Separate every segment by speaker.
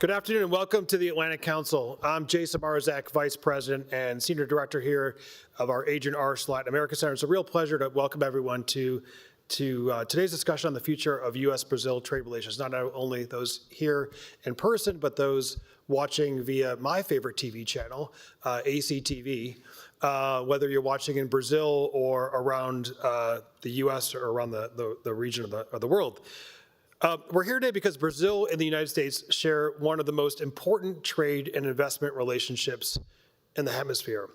Speaker 1: Good afternoon and welcome to the Atlantic Council. I'm Jason Marzak, Vice President and Senior Director here of our Adrian Arsh Latin America Center. It's a real pleasure to welcome everyone to today's discussion on the future of U.S.-Brazil trade relations, not only those here in person, but those watching via my favorite TV channel, ACTV, whether you're watching in Brazil or around the U.S. or around the region of the world. We're here today because Brazil and the United States share one of the most important trade and investment relationships in the hemisphere.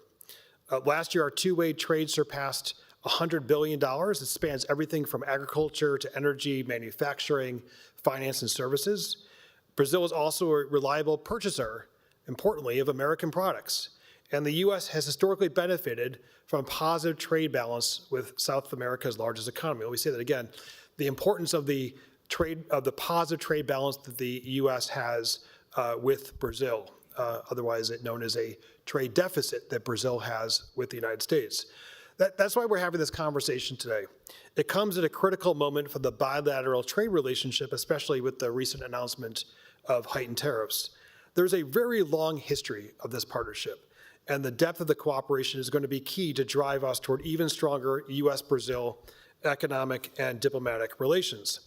Speaker 1: Last year, our two-way trade surpassed $100 billion. It spans everything from agriculture to energy, manufacturing, finance, and services. Brazil is also a reliable purchaser, importantly, of American products. And the U.S. has historically benefited from a positive trade balance with South America's largest economy. Let me say that again. The importance of the positive trade balance that the U.S. has with Brazil, otherwise known as a trade deficit that Brazil has with the United States. That's why we're having this conversation today. It comes at a critical moment for the bilateral trade relationship, especially with the recent announcement of heightened tariffs. There's a very long history of this partnership, and the depth of the cooperation is going to be key to drive us toward even stronger U.S.-Brazil economic and diplomatic relations.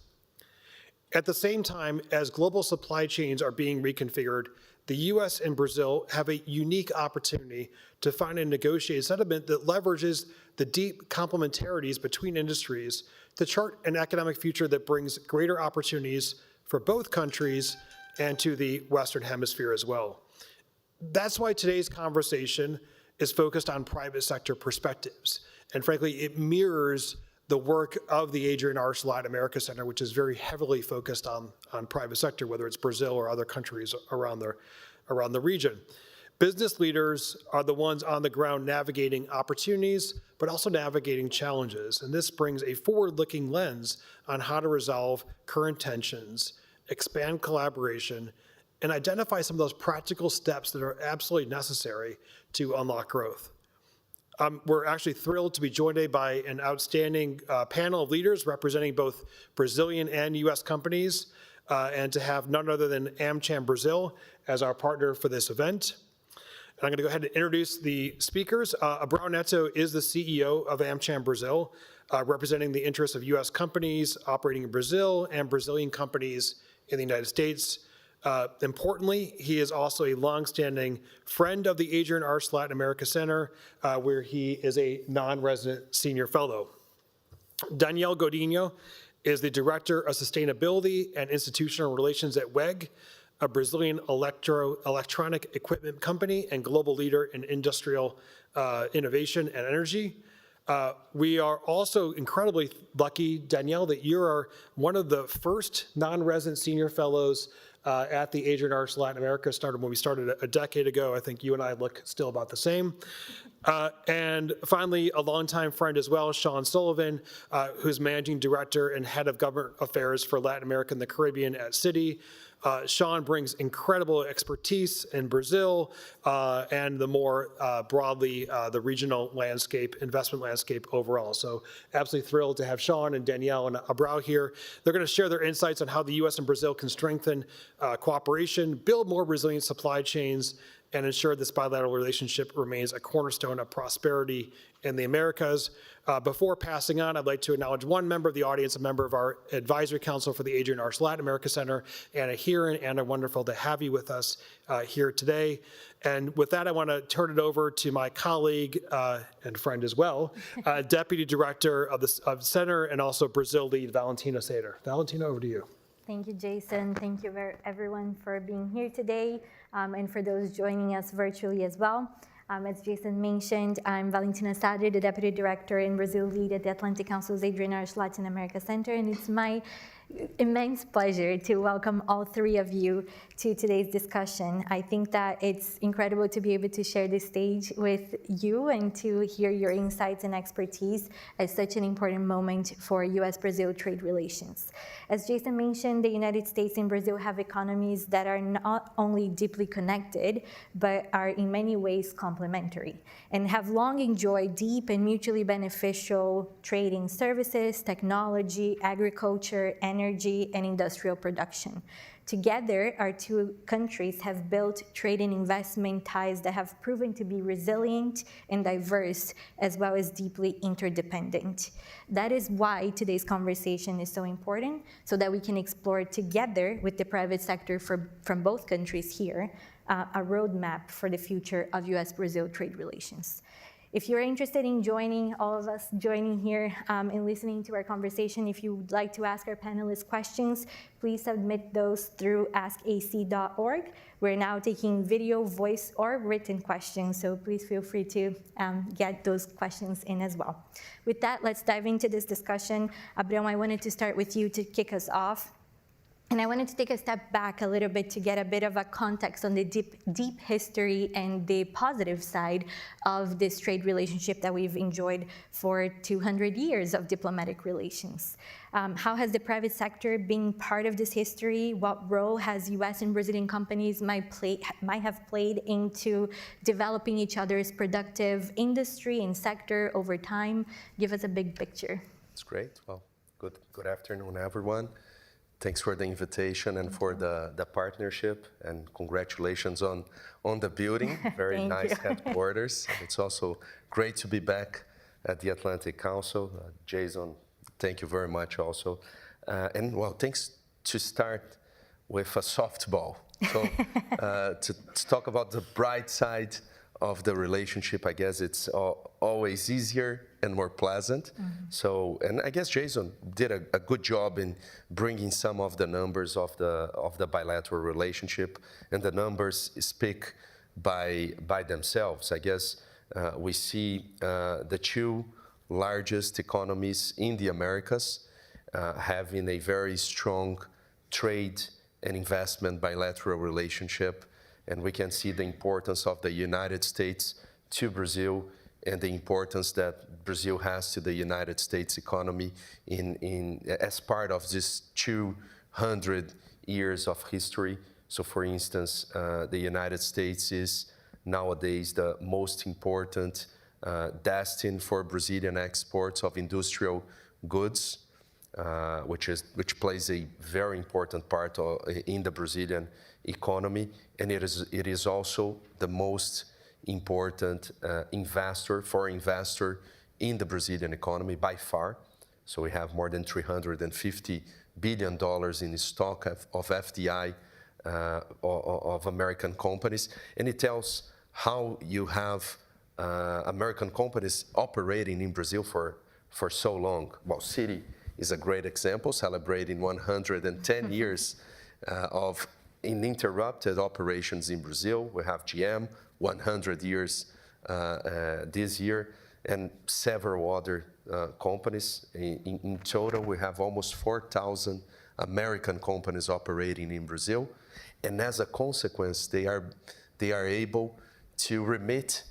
Speaker 1: At the same time, as global supply chains are being reconfigured, the U.S. and Brazil have a unique opportunity to find and negotiate a settlement that leverages the deep complementarities between industries to chart an economic future that brings greater opportunities for both countries and to the Western Hemisphere as well. That's why today's conversation is focused on private sector perspectives. And frankly, it mirrors the work of the Adrian Arsh Latin America Center, which is very heavily focused on private sector, whether it's Brazil or other countries around the region. Business leaders are the ones on the ground navigating opportunities, but also navigating challenges. And this brings a forward-looking lens on how to resolve current tensions, expand collaboration, and identify some of those practical steps that are absolutely necessary to unlock growth. We're actually thrilled to be joined today by an outstanding panel of leaders representing both Brazilian and U.S. companies, and to have none other than AmCham Brazil as our partner for this event. And I'm going to go ahead and introduce the speakers. Abrão Neto is the CEO of AmCham Brazil, representing the interests of U.S. companies operating in Brazil and Brazilian companies in the United States. Importantly, he is also a longstanding friend of the Adrian Arsh Latin America Center, where he is a non-resident senior fellow. Daniel Godinho is the Director of Sustainability and Institutional Relations at WEG, a Brazilian electronic equipment company and global leader in industrial innovation and energy. We are also incredibly lucky, Danielle, that you are one of the first non-resident senior fellows at the Adrian Arsh Latin America. Started when we started a decade ago. I think you and I look still about the same. And finally, a longtime friend as well, Sean Sullivan, who's Managing Director and Head of Government Affairs for Latin America and the Caribbean at Citi. Sean brings incredible expertise in Brazil and the more broadly the regional landscape, investment landscape overall. So absolutely thrilled to have Sean and Danielle and Abrão here. They're going to share their insights on how the U.S. and Brazil can strengthen cooperation, build more resilient supply chains, and ensure this bilateral relationship remains a cornerstone of prosperity in the Americas. Before passing on, I'd like to acknowledge one member of the audience, a member of our advisory council for the Adrian Arsh Latin America Center, Anna Heron. Anna, wonderful to have you with us here today. And with that, I want to turn it over to my colleague and friend as well, Deputy Director of the Center and also Brazil lead, Valentina Sader. Valentina, over to you.
Speaker 2: Thank you, Jason. Thank you everyone for being here today, and for those joining us virtually as well. As Jason mentioned, I'm Valentina Sader, the Deputy Director in Brazil lead at the Atlantic Council's Adrian Arsh Latin America Center, and it's my immense pleasure to welcome all three of you to today's discussion. I think that it's incredible to be able to share this stage with you and to hear your insights and expertise at such an important moment for U.S.-Brazil trade relations. As Jason mentioned, the United States and Brazil have economies that are not only deeply connected, but are in many ways complementary and have long enjoyed deep and mutually beneficial trading services, technology, agriculture, energy, and industrial production. Together, our two countries have built trade and investment ties that have proven to be resilient and diverse, as well as deeply interdependent. That is why today's conversation is so important, so that we can explore together with the private sector from both countries here, a roadmap for the future of U.S.-Brazil trade relations. If you're interested in joining, all of us joining here and listening to our conversation, if you would like to ask our panelists questions, please submit those through askac.org. We're now taking video, voice, or written questions, so please feel free to get those questions in as well. With that, let's dive into this discussion. Abrão, I wanted to start with you to kick us off. And I wanted to take a step back a little bit to get a bit of a context on the deep history and the positive side of this trade relationship that we've enjoyed for 200 years of diplomatic relations. How has the private sector been part of this history? What role has U.S. and Brazilian companies might have played into developing each other's productive industry and sector over time? Give us a big picture.
Speaker 3: That's great. Well, good afternoon, everyone. Thanks for the invitation and for the partnership, and congratulations on the building. Very nice headquarters. It's also great to be back at the Atlantic Council. Jason, thank you very much also. And well, thanks to start with a softball. So to talk about the bright side of the relationship, I guess it's always easier and more pleasant. So, and I guess Jason did a good job in bringing some of the numbers of the bilateral relationship, and the numbers speak by themselves. I guess we see the two largest economies in the Americas having a very strong trade and investment bilateral relationship. And we can see the importance of the United States to Brazil and the importance that Brazil has to the United States economy as part of this 200 years of history. So for instance, the United States is nowadays the most important destination for Brazilian exports of industrial goods, which plays a very important part in the Brazilian economy, and it is also the most important foreign investor in the Brazilian economy by far. So we have more than $350 billion in stock of FDI of American companies, and it tells how you have American companies operating in Brazil for so long. Well, Citi is a great example, celebrating 110 years of uninterrupted operations in Brazil. We have GM, 100 years this year, and several other companies. In total, we have almost 4,000 American companies operating in Brazil, and as a consequence, they are able to remit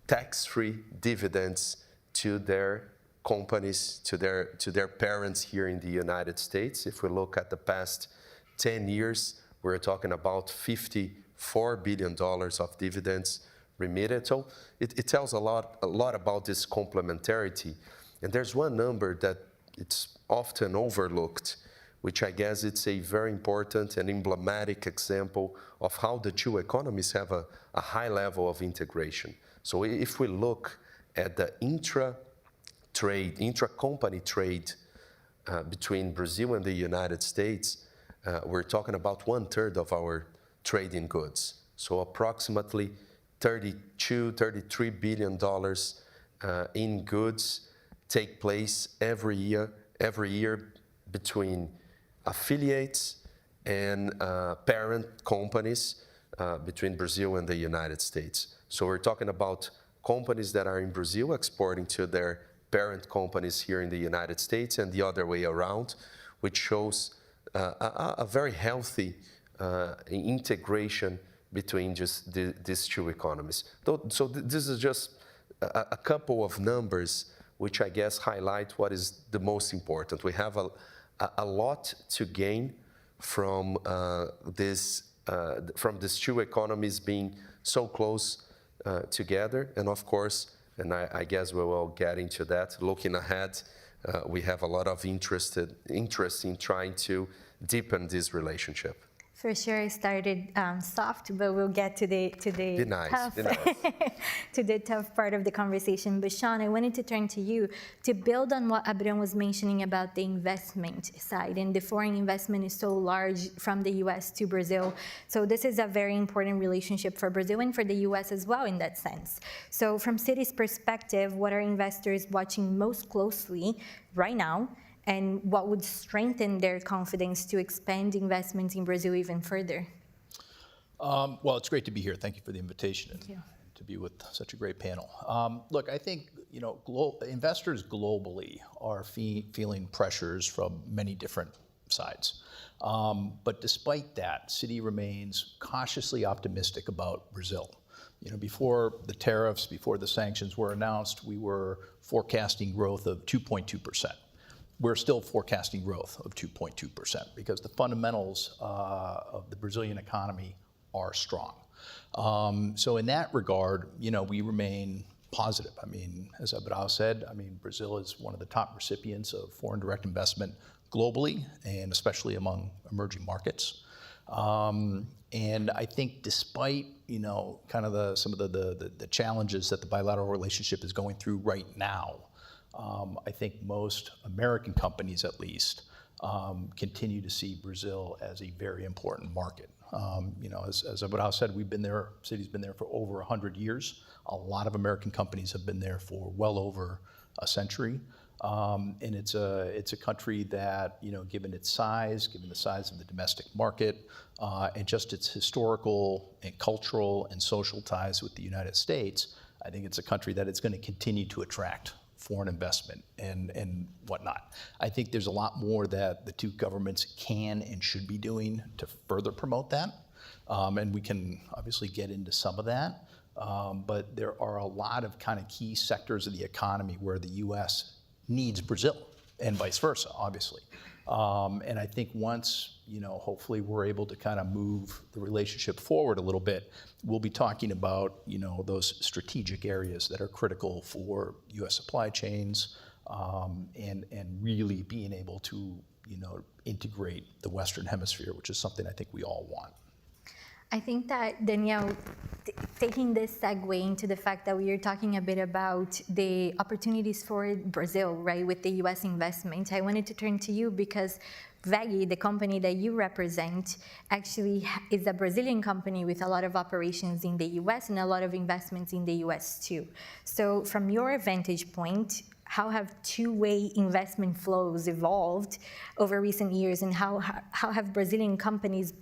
Speaker 3: tax-free dividends to their companies, to their parents here in the United States. If we look at the past 10 years, we're talking about $54 billion of dividends remitted. So it tells a lot about this complementarity. And there's one number that it's often overlooked, which I guess it's a very important and emblematic example of how the two economies have a high level of integration. So if we look at the intra-company trade between Brazil and the United States, we're talking about 1/3 of our trade in goods. So approximately $33 billion in goods take place every year between affiliates and parent companies between Brazil and the United States. So we're talking about companies that are in Brazil exporting to their parent companies here in the United States and the other way around, which shows a very healthy integration between just these two economies. So this is just a couple of numbers which I guess highlight what is the most important. We have a lot to gain from these two economies being so close together, and of course, and I guess we will get into that. Looking ahead, we have a lot of interest in trying to deepen this relationship.
Speaker 2: For sure, I started soft, but we'll get to the
Speaker 3: Be nice,
Speaker 2: tough
Speaker 3: be nice.
Speaker 2: to the tough part of the conversation. But Sean, I wanted to turn to you to build on what Abraham was mentioning about the investment side, and the foreign investment is so large from the U.S. to Brazil. So this is a very important relationship for Brazil and for the U.S. as well in that sense. So from Citi's perspective, what are investors watching most closely right now? And what would strengthen their confidence to expand investments in Brazil even further?
Speaker 4: Well, it's great to be here. Thank you for the invitation and
Speaker 2: you.
Speaker 4: to be with such a great panel. Look, I think investors globally are feeling pressures from many different sides. But despite that, Citi remains cautiously optimistic about Brazil. Before the tariffs, before the sanctions were announced, we were forecasting growth of 2.2%. We're still forecasting growth of 2.2% because the fundamentals of the Brazilian economy are strong. So in that regard, we remain positive. I mean, as Abraham said, Brazil is one of the top recipients of foreign direct investment globally, and especially among emerging markets. And I think despite, kind of some of the challenges that the bilateral relationship is going through right now, I think most American companies, at least, continue to see Brazil as a very important market. As Abraham said, Citi's been there for over 100 years. A lot of American companies have been there for well over a century. And it's a country that, given its size, given the size of the domestic market, and just its historical and cultural and social ties with the United States, I think it's a country that is going to continue to attract foreign investment and whatnot. I think there's a lot more that the two governments can and should be doing to further promote that. And we can obviously get into some of that. But there are a lot of kind of key sectors of the economy where the U.S. needs Brazil and vice versa, obviously. And I think once, hopefully we're able to kind of move the relationship forward a little bit, we'll be talking about, those strategic areas that are critical for U.S. supply chains, and really being able to, integrate the Western Hemisphere, which is something I think we all want.
Speaker 2: I think that, Danielle, taking this segue into the fact that we are talking a bit about the opportunities for Brazil, right, with the U.S. investment, I wanted to turn to you because WEG, the company that you represent, actually is a Brazilian company with a lot of operations in the U.S. and a lot of investments in the U.S. too. So from your vantage point, how have two-way investment flows evolved over recent years, and how have Brazilian companies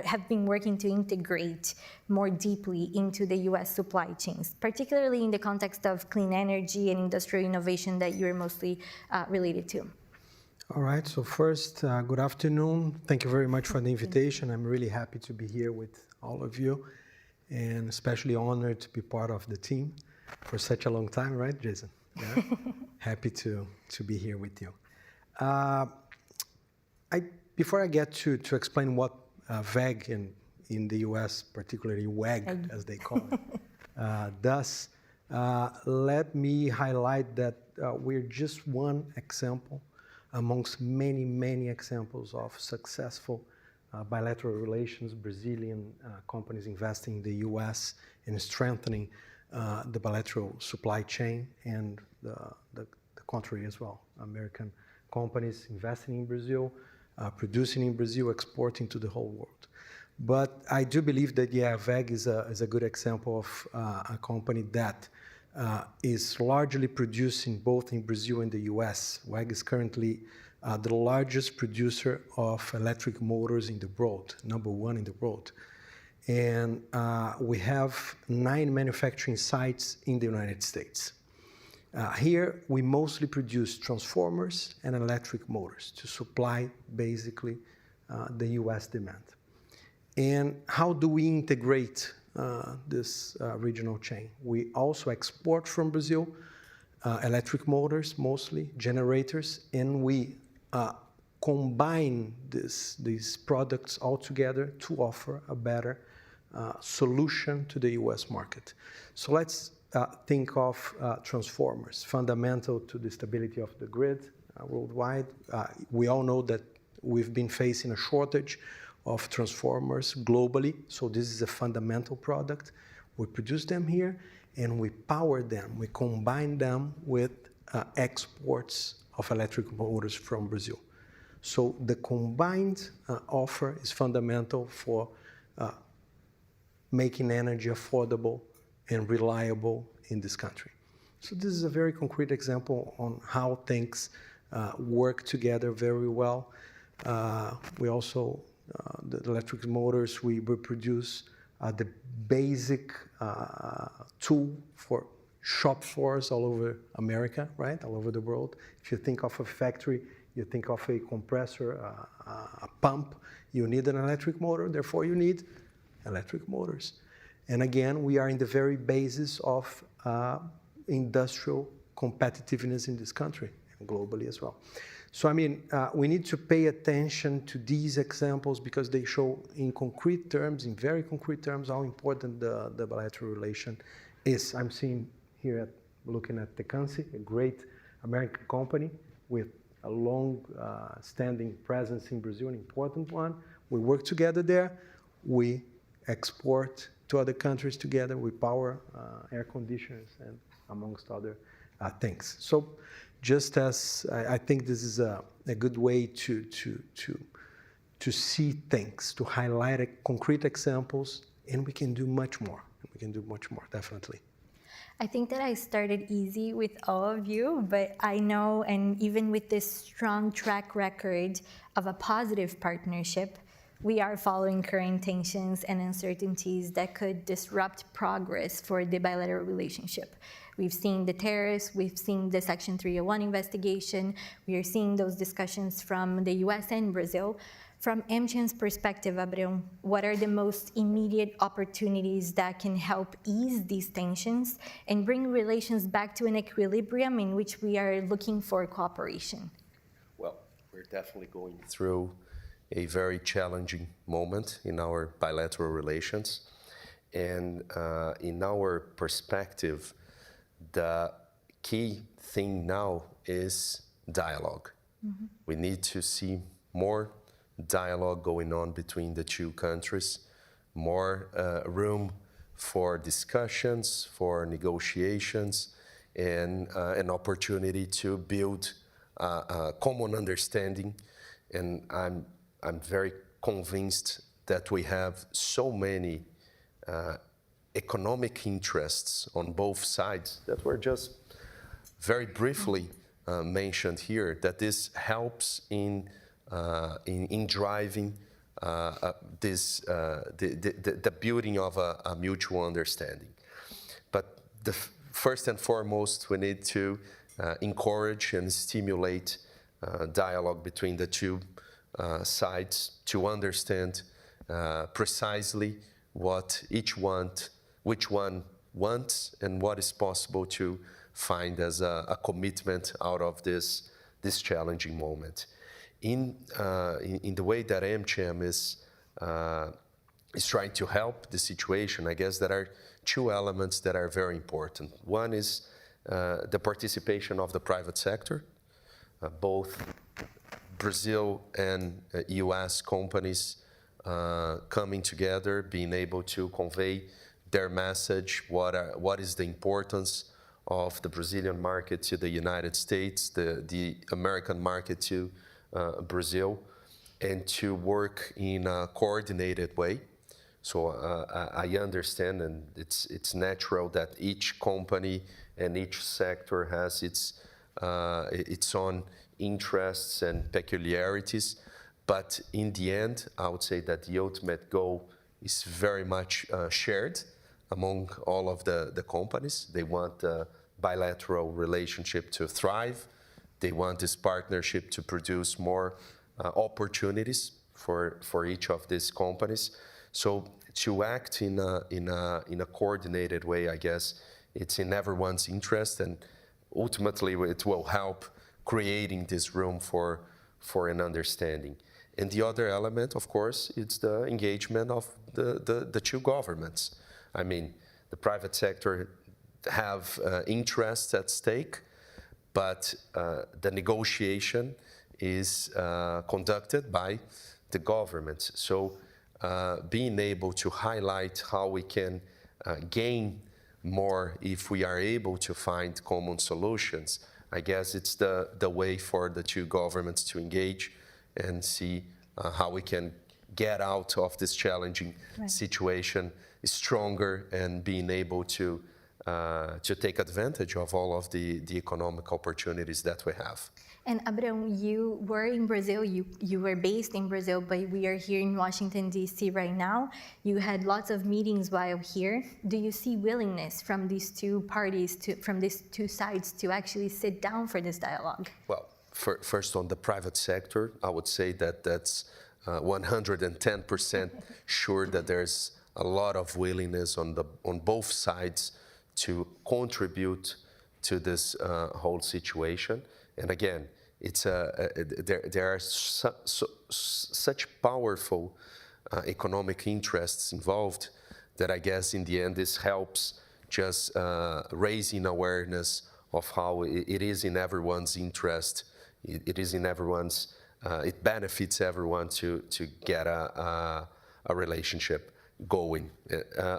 Speaker 2: have been working to integrate more deeply into the U.S. supply chains, particularly in the context of clean energy and industrial innovation that you're mostly related to?
Speaker 5: All right, so first, good afternoon. Thank you very much for the invitation. I'm really happy to be here with all of you, and especially honored to be part of the team for such a long time, right, Jason? Yeah. Happy to be here with you. Before I get to explain what WEG in the US, particularly WEG as they call it, does, let me highlight that we're just one example amongst many, many examples of successful bilateral relations, Brazilian companies investing in the US and strengthening the bilateral supply chain, and the contrary as well. American companies investing in Brazil, producing in Brazil, exporting to the whole world. But I do believe that, WEG is a good example of a company that is largely producing both in Brazil and the US. WEG is currently the largest producer of electric motors in the world, #1 in the world. And we have 9 manufacturing sites in the United States. Here, we mostly produce transformers and electric motors to supply, basically, the US demand. And how do we integrate this regional chain? We also export from Brazil electric motors, mostly, generators, and we combine these products all together to offer a better solution to the US market. So let's think of transformers, fundamental to the stability of the grid worldwide. We all know that we've been facing a shortage of transformers globally. So this is a fundamental product. We produce them here and we power them. We combine them with exports of electric motors from Brazil. So the combined offer is fundamental for making energy affordable and reliable in this country. So this is a very concrete example on how things work together very well. We also, the electric motors, we produce the basic tool for shop floors all over America, right, all over the world. If you think of a factory, you think of a compressor, a pump, you need an electric motor, therefore you need electric motors. And again, we are in the very basis of industrial competitiveness in this country and globally as well. So, I mean, we need to pay attention to these examples because they show in concrete terms, in very concrete terms, how important the bilateral relation is. I'm seeing here, looking at Tecansi, a great American company with a long-standing presence in Brazil, an important one. We work together there. We export to other countries together. We power air conditioners and amongst other things. So just as I think this is a good way to see things, to highlight concrete examples, and we can do much more. We can do much more, definitely.
Speaker 2: I think that I started easy with all of you, but I know, and even with this strong track record of a positive partnership, we are following current tensions and uncertainties that could disrupt progress for the bilateral relationship. We've seen the tariffs, we've seen the Section 301 investigation, we are seeing those discussions from the US and Brazil. From AmCham's perspective, Abreu, what are the most immediate opportunities that can help ease these tensions and bring relations back to an equilibrium in which we are looking for cooperation?
Speaker 3: Well, we're definitely going through a very challenging moment in our bilateral relations. And in our perspective, the key thing now is dialogue. Mm-hmm. We need to see more dialogue going on between the two countries, more room for discussions, for negotiations, and an opportunity to build a common understanding. And I'm very convinced that we have so many economic interests on both sides that were just very briefly mentioned here, that this helps in driving the building of a mutual understanding. But first and foremost, we need to encourage and stimulate dialogue between the two sides to understand precisely what which one wants and what is possible to find as a commitment out of this challenging moment. In the way that AmCham is trying to help the situation, I guess there are two elements that are very important. One is the participation of the private sector, both Brazil and US companies coming together, being able to convey their message, what is the importance of the Brazilian market to the United States, the American market to Brazil, and to work in a coordinated way. So I understand, and it's natural that each company and each sector has its own interests and peculiarities. But in the end, I would say that the ultimate goal is very much shared among all of the companies. They want the bilateral relationship to thrive. They want this partnership to produce more opportunities for each of these companies. So to act in a coordinated way, I guess, it's in everyone's interest, and ultimately it will help creating this room for an understanding. And the other element, of course, it's the engagement of the two governments. I mean, the private sector have interests at stake, but the negotiation is conducted by the governments. So being able to highlight how we can gain more if we are able to find common solutions, I guess it's the way for the two governments to engage and see how we can get out of this challenging situation stronger and being able to take advantage of all of the economic opportunities that we have.
Speaker 2: And Abrão, you were in Brazil, you were based in Brazil, but we are here in Washington, D.C. right now. You had lots of meetings while here. Do you see willingness from these two parties, from these two sides, to actually sit down for this dialogue?
Speaker 3: Well, first on the private sector, I would say that that's 110% sure that there's a lot of willingness on both sides to contribute to this whole situation. And again, it's there are such powerful economic interests involved that I guess in the end this helps just raising awareness of how it is in everyone's interest. It is in everyone's. It benefits everyone to get a relationship going.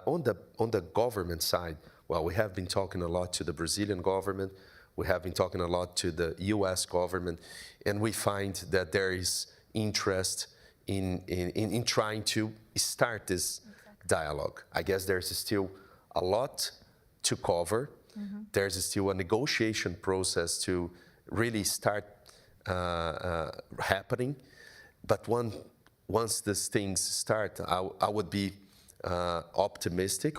Speaker 3: On the government side, well, we have been talking a lot to the Brazilian government. We have been talking a lot to the U.S. government, and we find that there is interest in trying to start this dialogue. I guess there's still a lot to cover. Mm-hmm. There's still a negotiation process to really start happening. But once these things start, I would be optimistic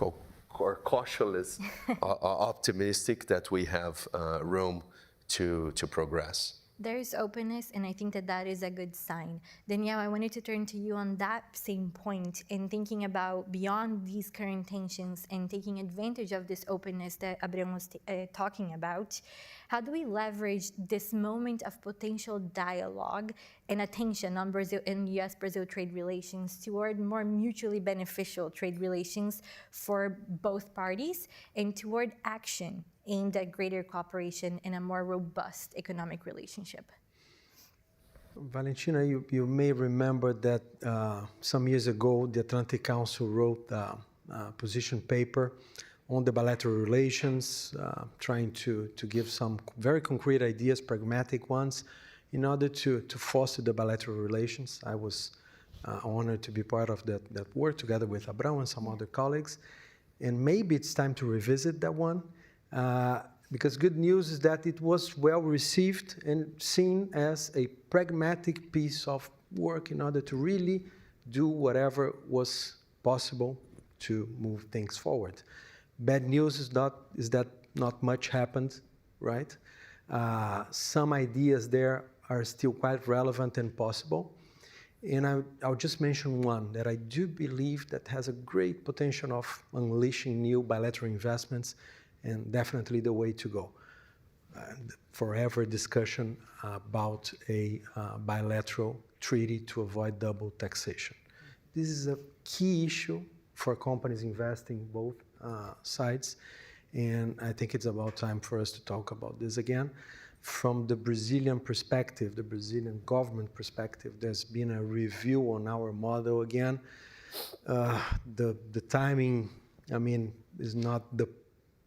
Speaker 3: or cautiously optimistic that we have room to progress.
Speaker 2: There is openness, and I think that is a good sign. Danielle, I wanted to turn to you on that same point in thinking about beyond these current tensions and taking advantage of this openness that Abrão was talking about. How do we leverage this moment of potential dialogue and attention on Brazil and U.S.-Brazil trade relations toward more mutually beneficial trade relations for both parties and toward action aimed at greater cooperation and a more robust economic relationship?
Speaker 5: Valentina, you may remember that some years ago, the Atlantic Council wrote a position paper on the bilateral relations, trying to give some very concrete ideas, pragmatic ones, in order to foster the bilateral relations. I was honored to be part of that work together with Abrão and some other colleagues. And maybe it's time to revisit that one, because good news is that it was well received and seen as a pragmatic piece of work in order to really do whatever was possible to move things forward. Bad news is that not much happened, right? Some ideas there are still quite relevant and possible. And I'll just mention one that I do believe that has a great potential of unleashing new bilateral investments, and definitely the way to go. Forever discussion about a bilateral treaty to avoid double taxation. This is a key issue for companies investing both sides, and I think it's about time for us to talk about this again. From the Brazilian perspective, the Brazilian government perspective, there's been a review on our model again. The timing, I mean, is not the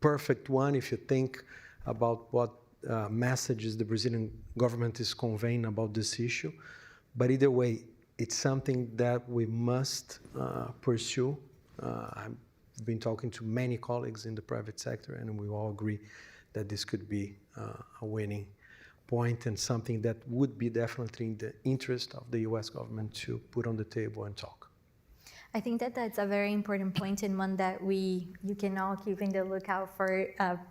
Speaker 5: perfect one if you think about what messages the Brazilian government is conveying about this issue. But either way, it's something that we must pursue. I've been talking to many colleagues in the private sector, and we all agree that this could be a winning point and something that would be definitely in the interest of the U.S. government to put on the table and talk.
Speaker 2: I think that's a very important point, and one that you can all keep in the lookout for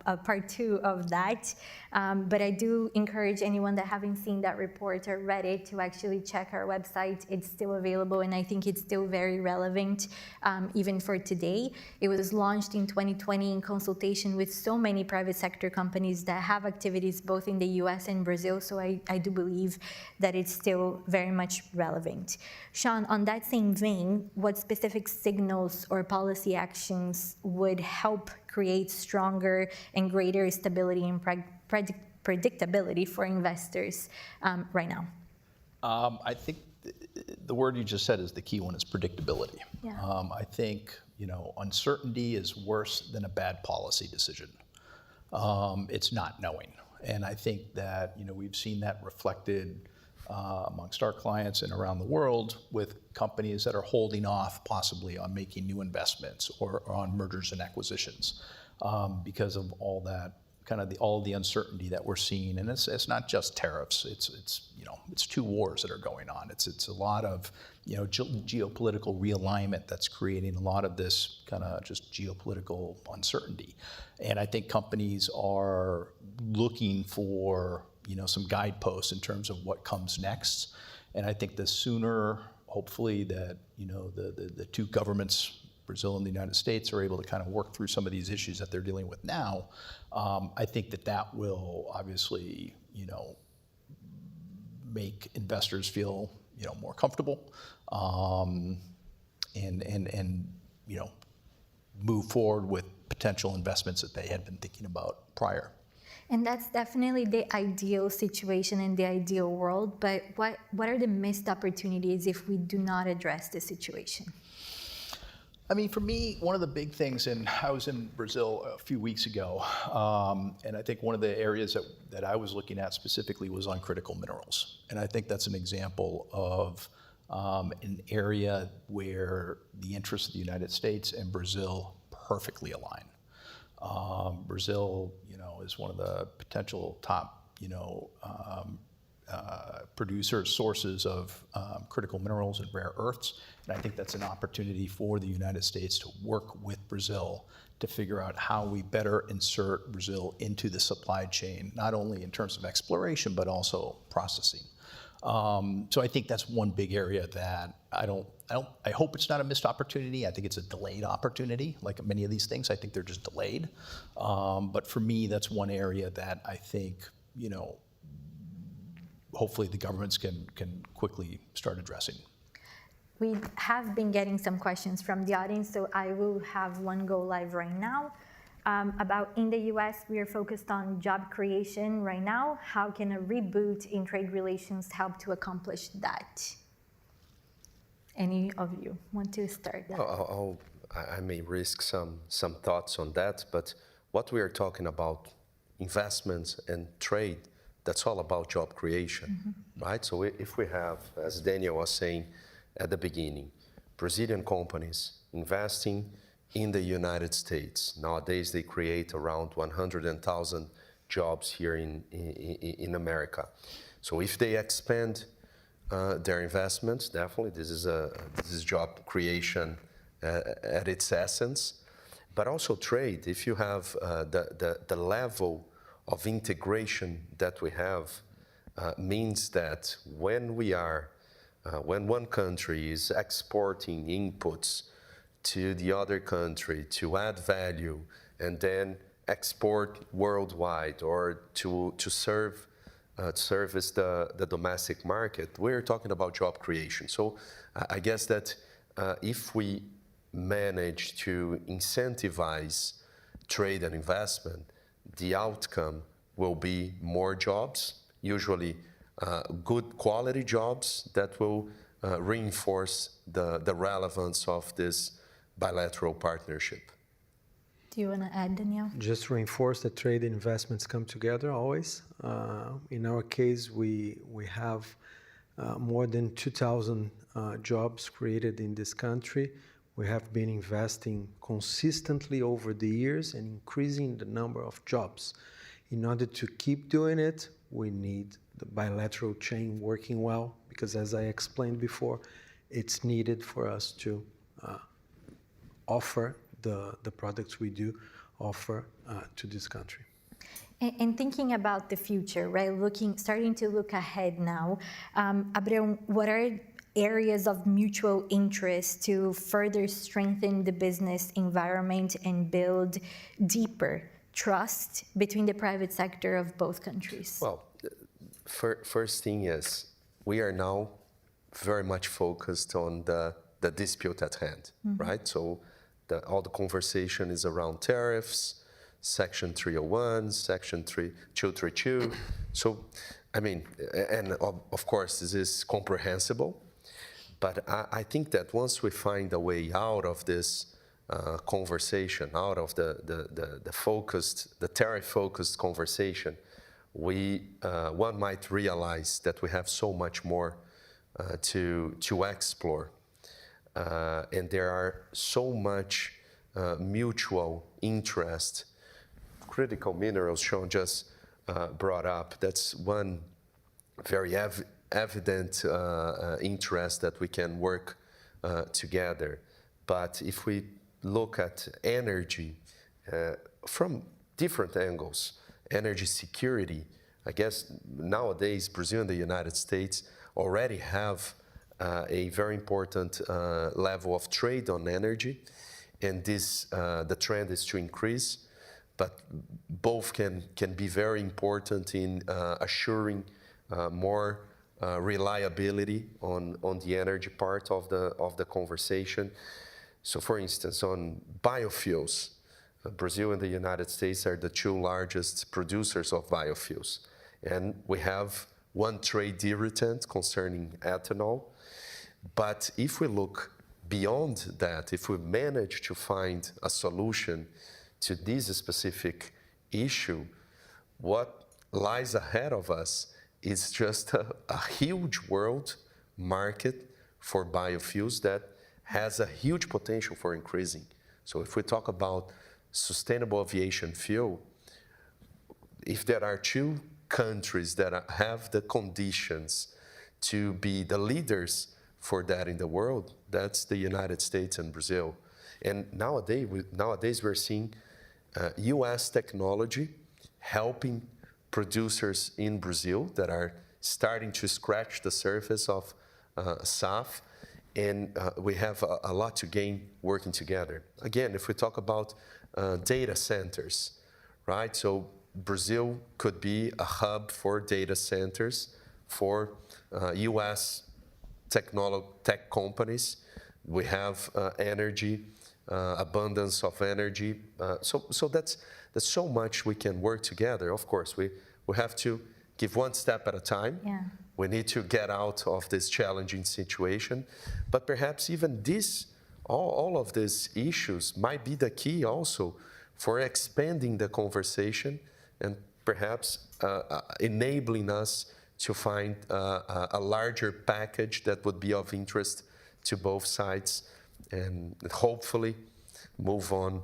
Speaker 2: a part 2 of that. But I do encourage anyone that haven't seen that report or read it to actually check our website. It's still available, and I think it's still very relevant even for today. It was launched in 2020 in consultation with so many private sector companies that have activities both in the US and Brazil, so I do believe that it's still very much relevant. Sean, on that same vein, what specific signals or policy actions would help create stronger and greater stability and predictability for investors right now?
Speaker 4: I think the word you just said is the key one, is predictability.
Speaker 2: Yeah.
Speaker 4: I think, uncertainty is worse than a bad policy decision. It's not knowing. And I think that, we've seen that reflected amongst our clients and around the world with companies that are holding off possibly on making new investments or on mergers and acquisitions because of all that all the uncertainty that we're seeing. And it's not just tariffs. It's two wars that are going on. It's a lot of geopolitical realignment that's creating a lot of this kind of just geopolitical uncertainty. And I think companies are looking for some guideposts in terms of what comes next. And I think the sooner, hopefully, that the two governments, Brazil and the United States, are able to kind of work through some of these issues that they're dealing with now, I think that will obviously make investors feel more comfortable and move forward with potential investments that they had been thinking about prior.
Speaker 2: And that's definitely the ideal situation in the ideal world, but what are the missed opportunities if we do not address the situation?
Speaker 4: I mean, for me, one of the big things, and I was in Brazil a few weeks ago, and I think one of the areas that I was looking at specifically was on critical minerals. And I think that's an example of an area where the interests of the United States and Brazil perfectly align. Brazil, is one of the potential top, sources of critical minerals and rare earths. And I think that's an opportunity for the United States to work with Brazil to figure out how we better insert Brazil into the supply chain, not only in terms of exploration, but also processing. So I think that's one big area that I hope it's not a missed opportunity. I think it's a delayed opportunity. Like many of these things, I think they're just delayed. But for me, that's one area that I think, hopefully the governments can quickly start addressing.
Speaker 2: We have been getting some questions from the audience, so I will have one go live right now. About in the US, we are focused on job creation right now. How can a reboot in trade relations help to accomplish that? Any of you want to start?
Speaker 3: Well, I may risk some thoughts on that, but what we are talking about, investments and trade, that's all about job creation, right? So if we have, as Daniel was saying at the beginning, Brazilian companies investing in the United States, nowadays they create around 100,000 jobs here in America. So if they expand their investments, definitely this is job creation at its essence, but also trade. If you have the level of integration that we have, means that when one country is exporting inputs to the other country to add value and then export worldwide or to service the domestic market, we're talking about job creation. So I guess that if we manage to incentivize trade and investment, the outcome will be more jobs, usually good quality jobs that will reinforce the relevance of this bilateral partnership.
Speaker 2: Do you want to add, Daniel?
Speaker 5: Just reinforce that trade and investments come together always. In our case, we have more than 2,000 jobs created in this country. We have been investing consistently over the years and increasing the number of jobs. In order to keep doing it, we need the bilateral chain working well, because as I explained before, it's needed for us to offer the products we do offer to this country.
Speaker 2: And thinking about the future, right? Starting to look ahead now. Abreu, what are areas of mutual interest to further strengthen the business environment and build deeper trust between the private sector of both countries?
Speaker 3: Well, first thing is, we are now very much focused on the dispute at hand, right? So all the conversation is around tariffs, Section 301, Section 232. So, I mean, and of course, this is comprehensible. But I think that once we find a way out of this conversation, out of the tariff-focused conversation, one might realize that we have so much more to explore. And there are so much mutual interest. Critical minerals, Sean just brought up, that's one very evident interest that we can work together. But if we look at energy from different angles, energy security, I guess nowadays Brazil and the United States already have a very important level of trade on energy, and the trend is to increase, but both can be very important in assuring more reliability on the energy part of the conversation. So for instance, on biofuels, Brazil and the United States are the two largest producers of biofuels. And we have one trade irritant concerning ethanol. But if we look beyond that, if we manage to find a solution to this specific issue, what lies ahead of us is just a huge world market for biofuels that has a huge potential for increasing. So if we talk about sustainable aviation fuel, if there are two countries that have the conditions to be the leaders for that in the world, that's the United States and Brazil. And nowadays we're seeing US technology helping producers in Brazil that are starting to scratch the surface of SAF, and we have a lot to gain working together. Again, if we talk about data centers, right? So Brazil could be a hub for data centers for US tech companies. We have energy, abundance of energy. So that's so much we can work together. Of course, we have to give one step at a time.
Speaker 2: Yeah.
Speaker 3: We need to get out of this challenging situation. But perhaps even all of these issues might be the key also for expanding the conversation and perhaps enabling us to find a larger package that would be of interest to both sides and hopefully move on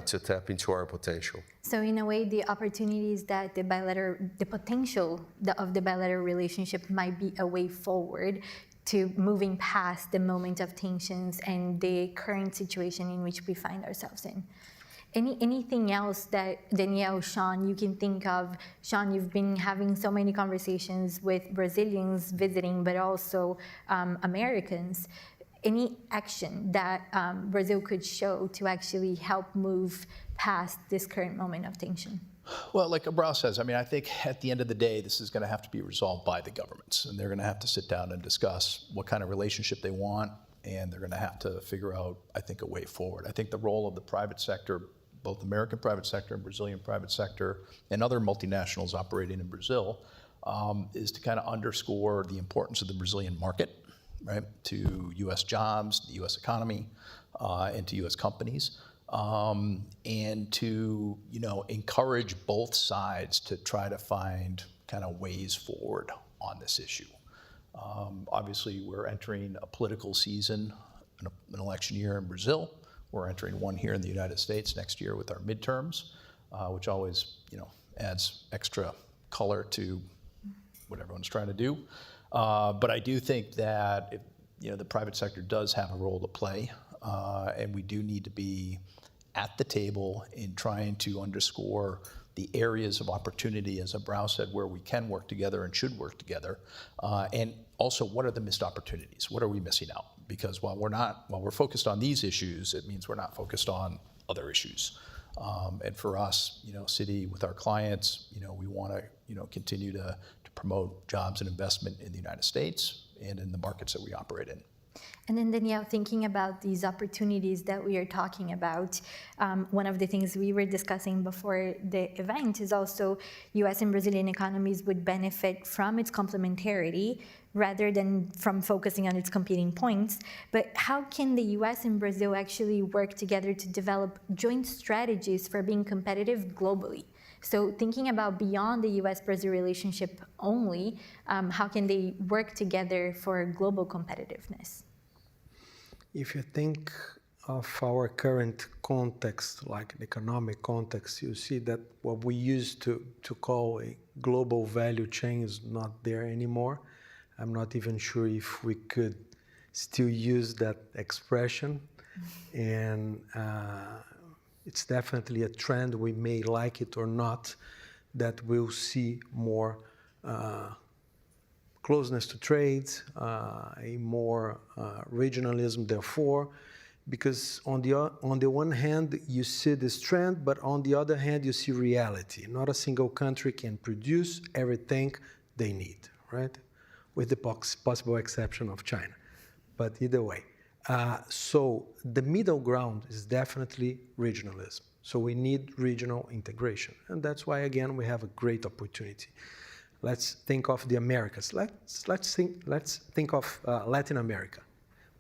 Speaker 3: to tap into our potential.
Speaker 2: So in a way, the opportunities that the potential of the bilateral relationship might be a way forward to moving past the moment of tensions and the current situation in which we find ourselves in. Anything else that Danielle, Sean, you can think of? Sean, you've been having so many conversations with Brazilians visiting, but also Americans. Any action that Brazil could show to actually help move past this current moment of tension?
Speaker 4: Well, like Abral says, I mean, I think at the end of the day, this is going to have to be resolved by the governments, and they're going to have to sit down and discuss what kind of relationship they want, and they're going to have to figure out, I think, a way forward. I think the role of the private sector, both American private sector and Brazilian private sector, and other multinationals operating in Brazil, is to kind of underscore the importance of the Brazilian market, right, to U.S. jobs, the U.S. economy, and to U.S. companies, and to encourage both sides to try to find kind of ways forward on this issue. Obviously, we're entering a political season, an election year in Brazil. We're entering one here in the United States next year with our midterms, which always adds extra color to what everyone's trying to do. But I do think that the private sector does have a role to play, and we do need to be at the table in trying to underscore the areas of opportunity, as Abral said, where we can work together and should work together, and also what are the missed opportunities? What are we missing out? Because while we're focused on these issues, it means we're not focused on other issues. And for us, Citi, with our clients, we want to continue to promote jobs and investment in the United States and in the markets that we operate in.
Speaker 2: And then Danielle, thinking about these opportunities that we are talking about, one of the things we were discussing before the event is also US and Brazilian economies would benefit from its complementarity rather than from focusing on its competing points. But how can the US and Brazil actually work together to develop joint strategies for being competitive globally? So thinking about beyond the US-Brazil relationship only, how can they work together for global competitiveness?
Speaker 5: If you think of our current context, like the economic context, you see that what we used to call a global value chain is not there anymore. I'm not even sure if we could still use that expression. And it's definitely a trend, we may like it or not, that we'll see more closeness to trade, a more regionalism, therefore, because on the one hand, you see this trend, but on the other hand, you see reality. Not a single country can produce everything they need, right? With the possible exception of China. But either way. So the middle ground is definitely regionalism. So we need regional integration. And that's why, again, we have a great opportunity. Let's think of the Americas. Let's think of Latin America.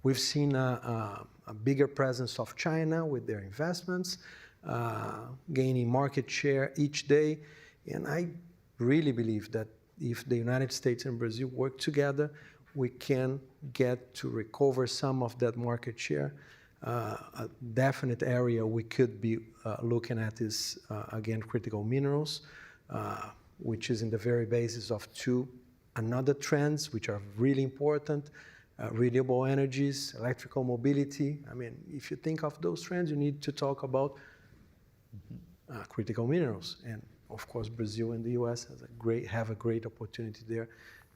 Speaker 5: We've seen a bigger presence of China with their investments, gaining market share each day. And I really believe that if the United States and Brazil work together, we can get to recover some of that market share. A definite area we could be looking at is, again, critical minerals, which is in the very basis of two another trends which are really important, renewable energies, electrical mobility. I mean, if you think of those trends, you need to talk about critical minerals. And of course, Brazil and the US have a great opportunity there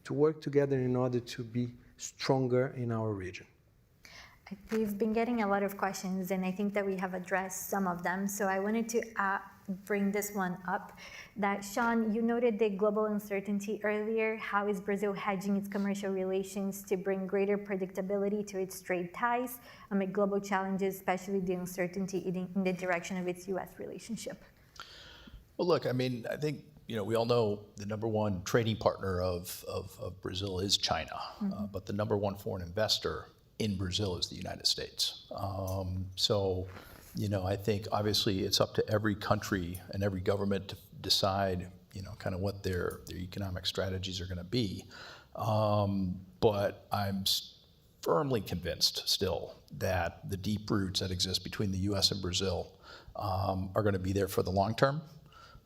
Speaker 5: to work together in order to be stronger in our region.
Speaker 2: We've been getting a lot of questions, and I think that we have addressed some of them. So I wanted to bring this one up, that Sean, you noted the global uncertainty earlier. How is Brazil hedging its commercial relations to bring greater predictability to its trade ties amid global challenges, especially the uncertainty in the direction of its US relationship?
Speaker 4: Well, look, I mean, I think, we all know the number one trading partner of Brazil is China, but the number one foreign investor in Brazil is the United States. So, I think obviously it's up to every country and every government to decide, kind of what their economic strategies are going to be. But I'm firmly convinced still that the deep roots that exist between the US and Brazil are going to be there for the long term.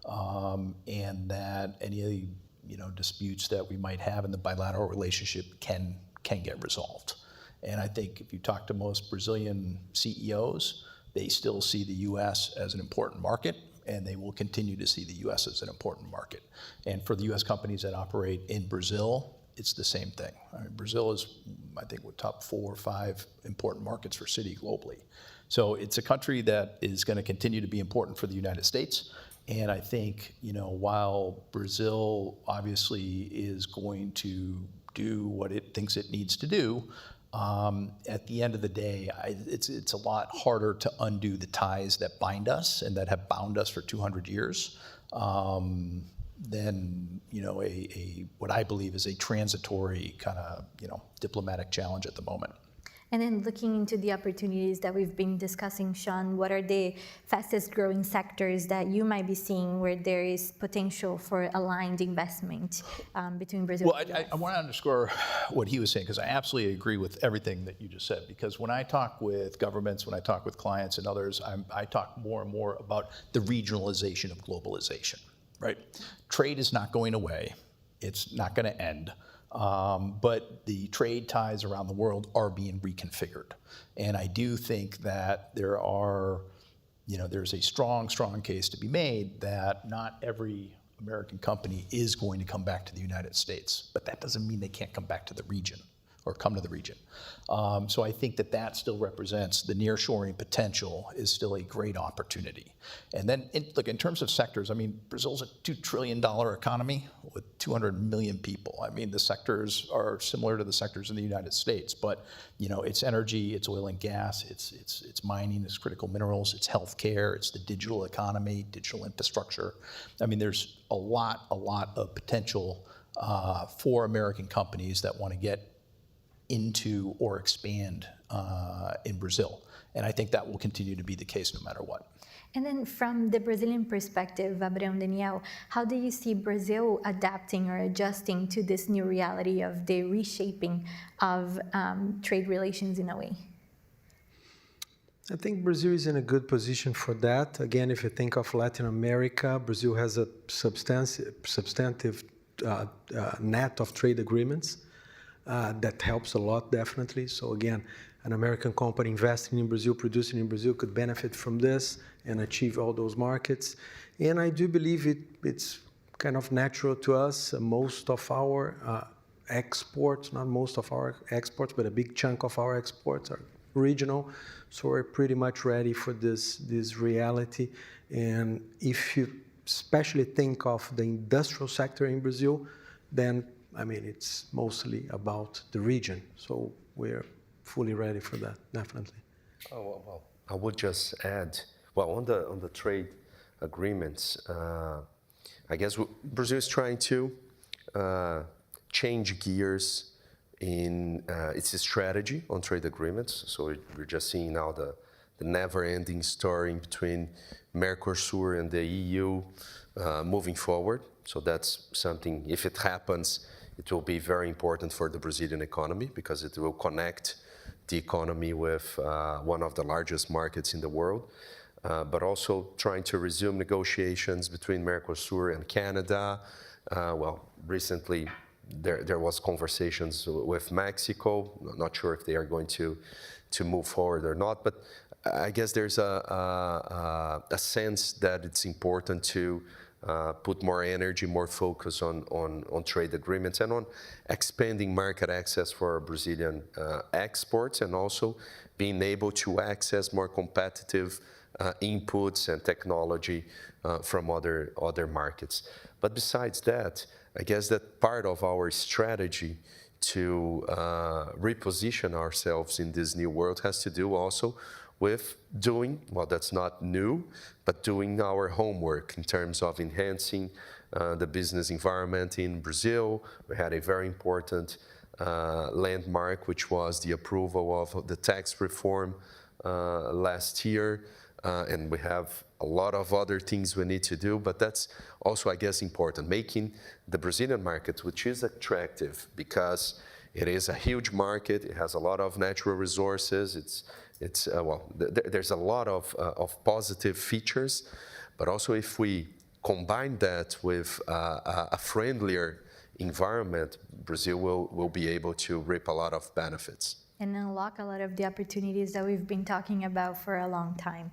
Speaker 4: And that any disputes that we might have in the bilateral relationship can get resolved. And I think if you talk to most Brazilian CEOs, they still see the U.S. as an important market, and they will continue to see the U.S. as an important market. And for the U.S. companies that operate in Brazil, it's the same thing. I mean, Brazil is, I think, top 4 or 5 important markets for Citi globally. So it's a country that is going to continue to be important for the United States. And I think, while Brazil obviously is going to do what it thinks it needs to do, at the end of the day, it's a lot harder to undo the ties that bind us and that have bound us for 200 years than what I believe is a transitory kind of diplomatic challenge at the moment.
Speaker 2: And then looking into the opportunities that we've been discussing, Sean, what are the fastest growing sectors that you might be seeing where there is potential for aligned investment between Brazil and the US?
Speaker 4: I want to underscore what he was saying, because I absolutely agree with everything that you just said. Because when I talk with governments, when I talk with clients and others, I talk more and more about the regionalization of globalization, right? Trade is not going away. It's not going to end. But the trade ties around the world are being reconfigured. And I do think that there's a strong case to be made that not every American company is going to come back to the United States. But that doesn't mean they can't come back to the region or come to the region. So I think that still represents the nearshoring potential is still a great opportunity. And then, look, in terms of sectors, I mean, Brazil's a $2 trillion economy with 200 million people. I mean, the sectors are similar to the sectors in the United States, but it's energy, it's oil and gas, it's mining, it's critical minerals, it's healthcare, it's the digital economy, digital infrastructure. I mean, there's a lot of potential for American companies that want to get into or expand in Brazil. And I think that will continue to be the case no matter what.
Speaker 2: And then from the Brazilian perspective, Abraham, Daniel, how do you see Brazil adapting or adjusting to this new reality of the reshaping of trade relations in a way?
Speaker 5: I think Brazil is in a good position for that. Again, if you think of Latin America, Brazil has a substantive net of trade agreements that helps a lot, definitely. So again, an American company investing in Brazil, producing in Brazil could benefit from this and achieve all those markets. And I do believe it's kind of natural to us. Most of our exports, not most of our exports, but a big chunk of our exports are regional. So we're pretty much ready for this reality. And if you especially think of the industrial sector in Brazil, then, I mean, it's mostly about the region. So we're fully ready for that, definitely.
Speaker 3: Oh, well, I would just add, well, on the trade agreements, I guess Brazil is trying to change gears in its strategy on trade agreements. So we're just seeing now the never-ending story between Mercosur and the EU moving forward. So that's something, if it happens, it will be very important for the Brazilian economy because it will connect the economy with one of the largest markets in the world, but also trying to resume negotiations between Mercosur and Canada. Well, recently there was conversations with Mexico. I'm not sure if they are going to move forward or not, but I guess there's a sense that it's important to put more energy, more focus on trade agreements and on expanding market access for Brazilian exports, and also being able to access more competitive inputs and technology from other markets. But besides that, I guess that part of our strategy to reposition ourselves in this new world has to do also with doing, well, that's not new, but doing our homework in terms of enhancing the business environment in Brazil. We had a very important landmark, which was the approval of the tax reform last year. And we have a lot of other things we need to do, but that's also, I guess, important, making the Brazilian market, which is attractive because it is a huge market, it has a lot of natural resources, there's a lot of positive features, but also if we combine that with a friendlier environment, Brazil will be able to reap a lot of benefits.
Speaker 2: And unlock a lot of the opportunities that we've been talking about for a long time.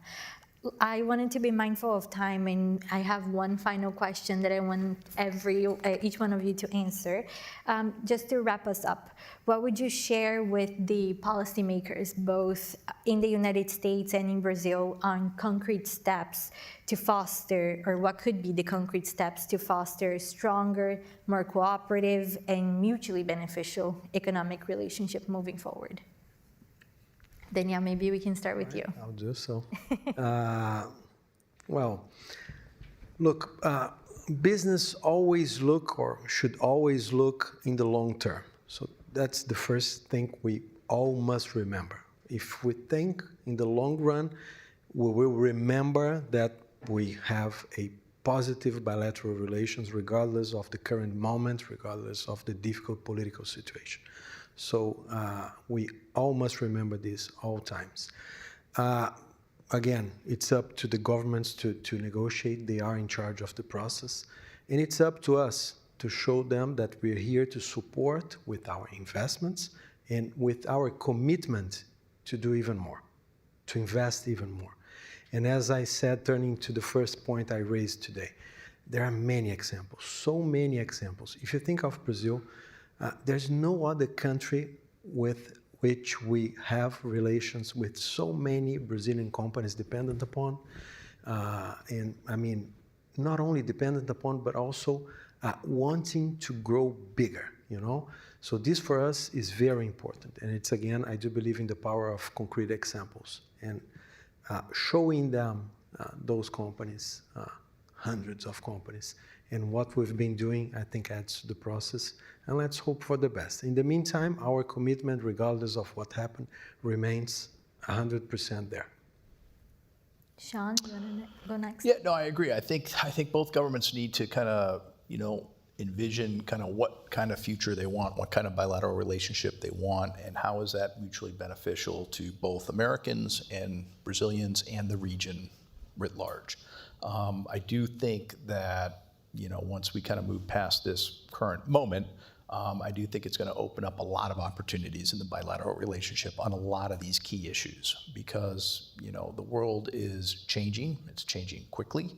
Speaker 2: I wanted to be mindful of time, and I have one final question that I want each one of you to answer. Just to wrap us up, what would you share with the policymakers, both in the United States and in Brazil, on concrete steps to foster, or what could be the concrete steps to foster stronger, more cooperative, and mutually beneficial economic relationship moving forward? Daniel, maybe we can start with you.
Speaker 5: I'll do so. Well, look, business always look or should always look in the long term. So that's the first thing we all must remember. If we think in the long run, we will remember that we have a positive bilateral relations regardless of the current moment, regardless of the difficult political situation. So we all must remember this all times. Again, it's up to the governments to negotiate. They are in charge of the process. And it's up to us to show them that we're here to support with our investments and with our commitment to do even more, to invest even more. And as I said, turning to the first point I raised today, there are many examples, so many examples. If you think of Brazil, there's no other country with which we have relations with so many Brazilian companies dependent upon. And I mean, not only dependent upon, but also wanting to grow bigger, you know? So this for us is very important. And it's, again, I do believe in the power of concrete examples and showing them those companies, hundreds of companies, and what we've been doing, I think adds to the process. And let's hope for the best. In the meantime, our commitment, regardless of what happened, remains 100% there.
Speaker 2: Sean, do you want to go next?
Speaker 4: Yeah, no, I agree. I think both governments need to kind of, envision kind of what kind of future they want, what kind of bilateral relationship they want, and how is that mutually beneficial to both Americans and Brazilians and the region writ large. I do think that, once we kind of move past this current moment, I do think it's going to open up a lot of opportunities in the bilateral relationship on a lot of these key issues because, the world is changing. It's changing quickly.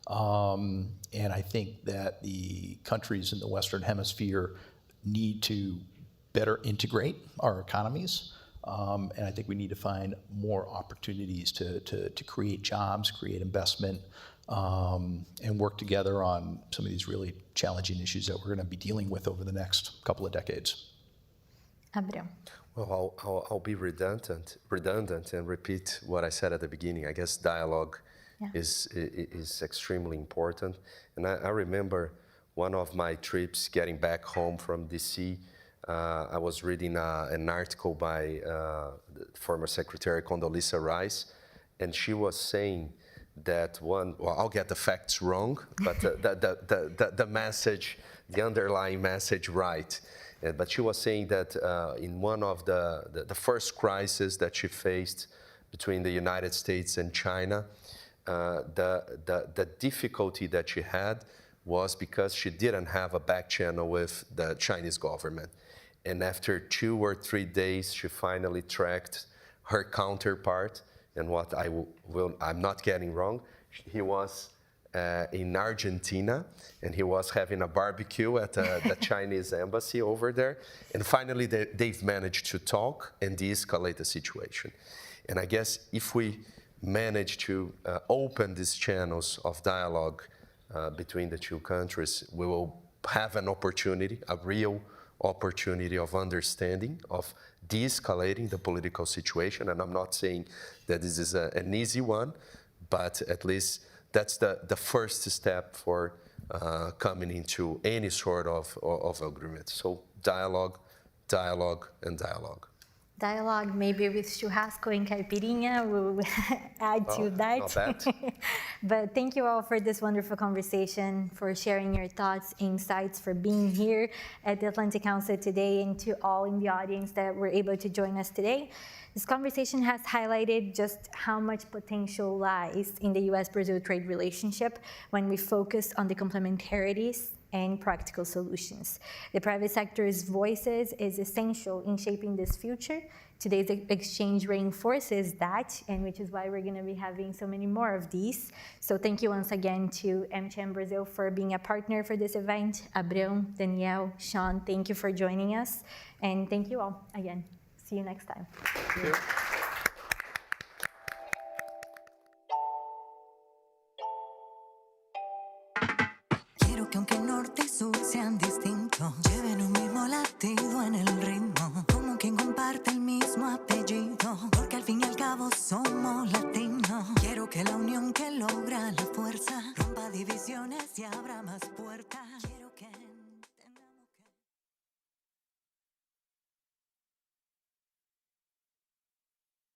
Speaker 4: And I think that the countries in the Western Hemisphere need to better integrate our economies. And I think we need to find more opportunities to create jobs, create investment, and work together on some of these really challenging issues that we're going to be dealing with over the next couple of decades.
Speaker 2: Abreu.
Speaker 3: Well, I'll be redundant and repeat what I said at the beginning. I guess dialogue is extremely important. And I remember one of my trips getting back home from DC. I was reading an article by the former Secretary Condoleezza Rice, and she was saying that I'll get the facts wrong, but the message, the underlying message right. But she was saying that in one of the first crises that she faced between the United States and China, the difficulty that she had was because she didn't have a back channel with the Chinese government. And after 2 or 3 days, she finally tracked her counterpart. And what I'm not getting wrong, he was in Argentina, and he was having a barbecue at the Chinese embassy over there. And finally, they've managed to talk and de-escalate the situation. And I guess if we manage to open these channels of dialogue between the two countries, we will have an opportunity, a real opportunity of understanding, of de-escalating the political situation. And I'm not saying that this is an easy one, but at least that's the first step for coming into any sort of agreement. So dialogue, dialogue, and dialogue.
Speaker 2: Dialogue, maybe with churrasco and caipirinha, will add to that.
Speaker 3: Not bad.
Speaker 2: But thank you all for this wonderful conversation, for sharing your thoughts, insights, for being here at the Atlantic Council today, and to all in the audience that were able to join us today. This conversation has highlighted just how much potential lies in the U.S.-Brazil trade relationship when we focus on the complementarities and practical solutions. The private sector's voices is essential in shaping this future. Today's exchange reinforces that, and which is why we're going to be having so many more of these. So thank you once again to AmCham Brazil for being a partner for this event. Abreu, Danielle, Sean, thank you for joining us. And thank you all again. See you next time.
Speaker 3: Thank you.
Speaker 6: Quiero que aunque norte y sur sean distintos, lleven un mismo latido en el ritmo, como quien comparte el mismo apellido, porque al fin y al cabo somos latinos. Quiero que la unión que logra la fuerza